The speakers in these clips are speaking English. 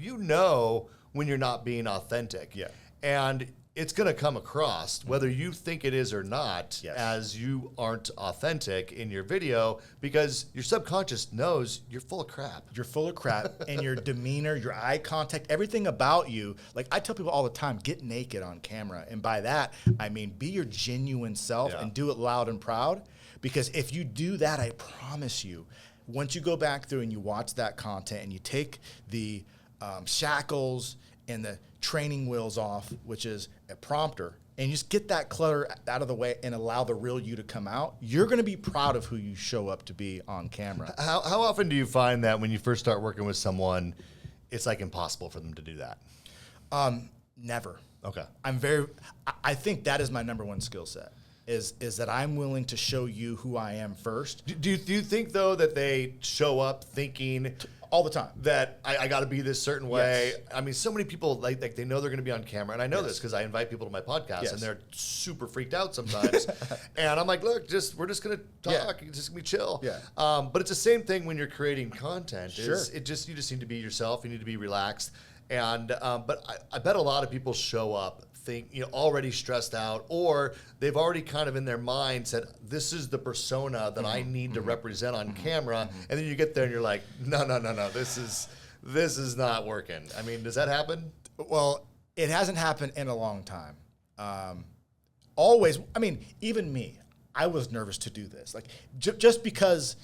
you know when you're not being authentic. Yeah. And it's going to come across, whether you think it is or not, Yes. as you aren't authentic in your video, because your subconscious knows you're full of crap. You're full of crap, and your demeanor, your eye contact, everything about you. Like I tell people all the time, get naked on camera. And by that, I mean, be your genuine self and do it loud and proud. Because if you do that, I promise you, once you go back through and you watch that content and you take the shackles and the training wheels off, which is a prompter, and you just get that clutter out of the way and allow the real you to come out, you're going to be proud of who you show up to be on camera. How often do you find that when you first start working with someone, it's like impossible for them to do that? Never. Okay. I think that is my number one skill set, is that I'm willing to show you who I am first. Do you think, though, that they show up thinking All the time. that I got to be this certain way? Yes. I mean, so many people, like they know they're going to be on camera, and I know this because I invite people to my podcast, Yes. and they're super freaked out sometimes. And I'm like, look, we're just going to talk. It's just going to be chill. Yeah. But it's the same thing when you're creating content. Sure. You just need to be yourself. You need to be relaxed. And but I bet a lot of people show up already stressed out, or they've already kind of in their mind said, this is the persona that I need to represent on camera. And then you get there and you're like, no, this is not working. I mean, does that happen? Well, it hasn't happened in a long time. Always, I mean, even me, I was nervous to do this. Like just because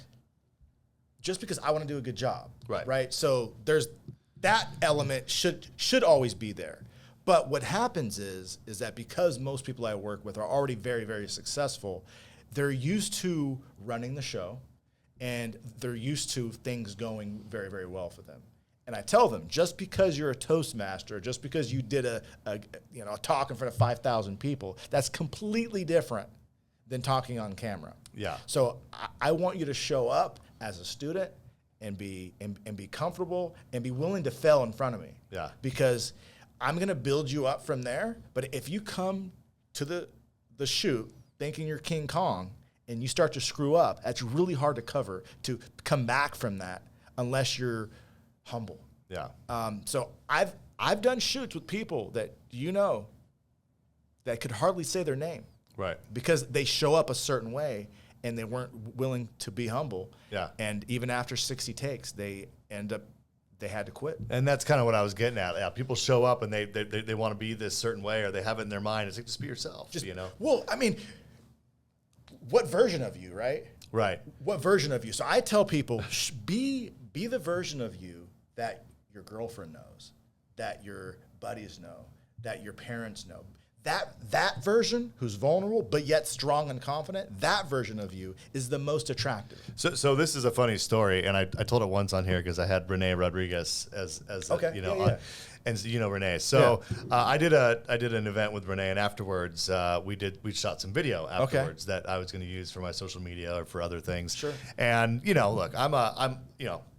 I want to do a good job. Right. So there's that element should always be there. But what happens is that because most people I work with are already very, very successful, they're used to running the show, and they're used to things going very, very well for them. And I tell them, just because you're a Toastmaster, just because you did a talk in front of 5,000 people, that's completely different than talking on camera. Yeah. So I want you to show up as a student and be comfortable and be willing to fail in front of me. Yeah. Because I'm going to build you up from there. But if you come to the shoot thinking you're King Kong and you start to screw up, that's really hard to come back from that unless you're humble. Yeah. So I've done shoots with people that that could hardly say their name. Right. Because they show up a certain way and they weren't willing to be humble. Yeah. And even after 60 takes, they had to quit. And that's kind of what I was getting at. Yeah, people show up and they want to be this certain way, or they have it in their mind. It's like, just be yourself, Well, I mean, what version of you, right? Right. What version of you? So I tell people, be the version of you that your girlfriend knows, that your buddies know, that your parents know. That version, who's vulnerable but yet strong and confident, that version of you is the most attractive. So this is a funny story, and I told it once on here because I had Renee Rodriguez as Okay. on, and you know Renee. So I did an event with Renee, and afterwards we shot some video afterwards that I was going to use for my social media or for other things. Sure. And look,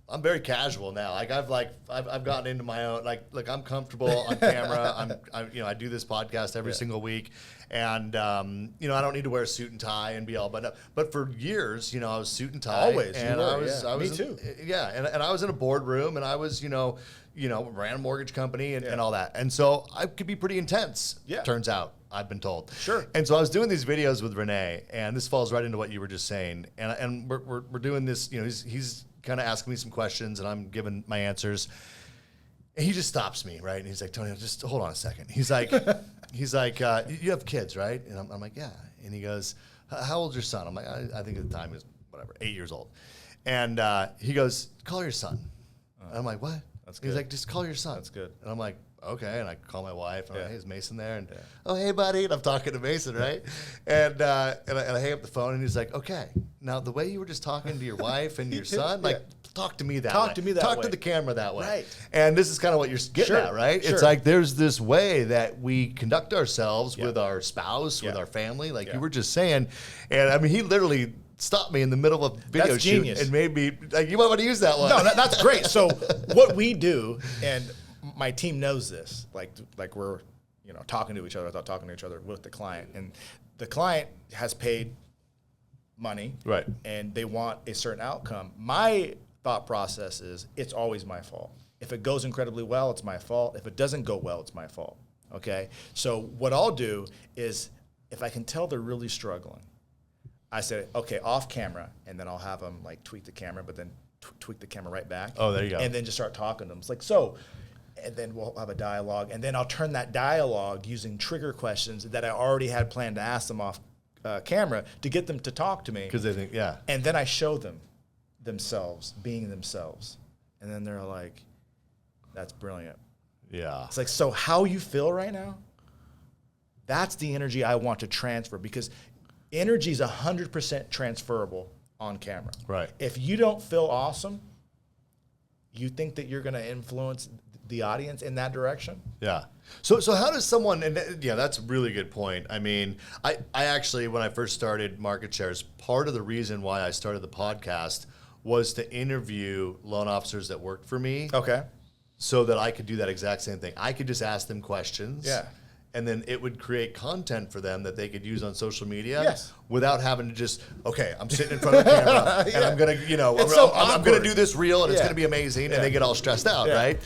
I'm very casual now. Like I've gotten into my own, like I'm comfortable on camera. I do this podcast every single week, and I don't need to wear a suit and tie and be all buttoned up. But for years, I was suit and tie. Always. And I was Me too. Yeah, and I was in a boardroom, and I was ran a mortgage company and all that, and so I could be pretty intense. Yeah. Turns out, I've been told. Sure. And so I was doing these videos with Renee, and this falls right into what you were just saying, and we're doing this. He's kind of asking me some questions, and I'm giving my answers. And he just stops me, right? And he's like, Tony, just hold on a second. He's like, you have kids, right? And I'm like, yeah. And he goes, how old's your son? I'm like, I think at the time he was 8 years old. And he goes, call your son. And I'm like, what? That's good. He's like, just call your son. That's good. And I'm like, okay. And I call my wife. And I'm like, hey, is Mason there? And, Yeah. oh, hey, buddy. And I'm talking to Mason, right? and I hang up the phone, and he's like, okay. Now, the way you were just talking to your wife and your son, like, talk to me that way. Talk to me that way. Talk to the camera that way. Right. And this is kind of what you're getting Sure. at, right? Sure. It's like there's this way that we conduct ourselves with our spouse, with Yeah. our family, like Yeah. you were just saying. And, I mean, he literally stopped me in the middle of a video That's shoot genius. and made me, like, you might want to use that one. No, that's great. So what we do, and my team knows this, like we're talking to each other without talking to each other with the client, and the client has paid money, Right. and they want a certain outcome. My thought process is it's always my fault. If it goes incredibly well, it's my fault. If it doesn't go well, it's my fault. Okay? So what I'll do is, if I can tell they're really struggling, I say, okay, off camera, and then I'll have them like tweak the camera, but then tweak the camera right back. Oh, there you go. And then just start talking to them. It's like, so, and then we'll have a dialogue, and then I'll turn that dialogue using trigger questions that I already had planned to ask them off camera to get them to talk to me. Because they think, yeah. And then I show them themselves being themselves. And then they're like, that's brilliant. Yeah. It's like, so how you feel right now, that's the energy I want to transfer, because energy is 100% transferable on camera. Right. If you don't feel awesome, you think that you're going to influence the audience in that direction? Yeah. So how does someone, and yeah, that's a really good point. I mean, I actually, when I first started Market Shares, part of the reason why I started the podcast was to interview loan officers that worked for me. Okay. So that I could do that exact same thing. I could just ask them questions. Yeah. And then it would create content for them that they could use on social media. Yes. Without having to just, okay, I'm sitting in front of the camera and I'm going to, It's so I'm going to awkward. do this reel and it's Yeah. going to be amazing. And they get all stressed out, Yeah. right?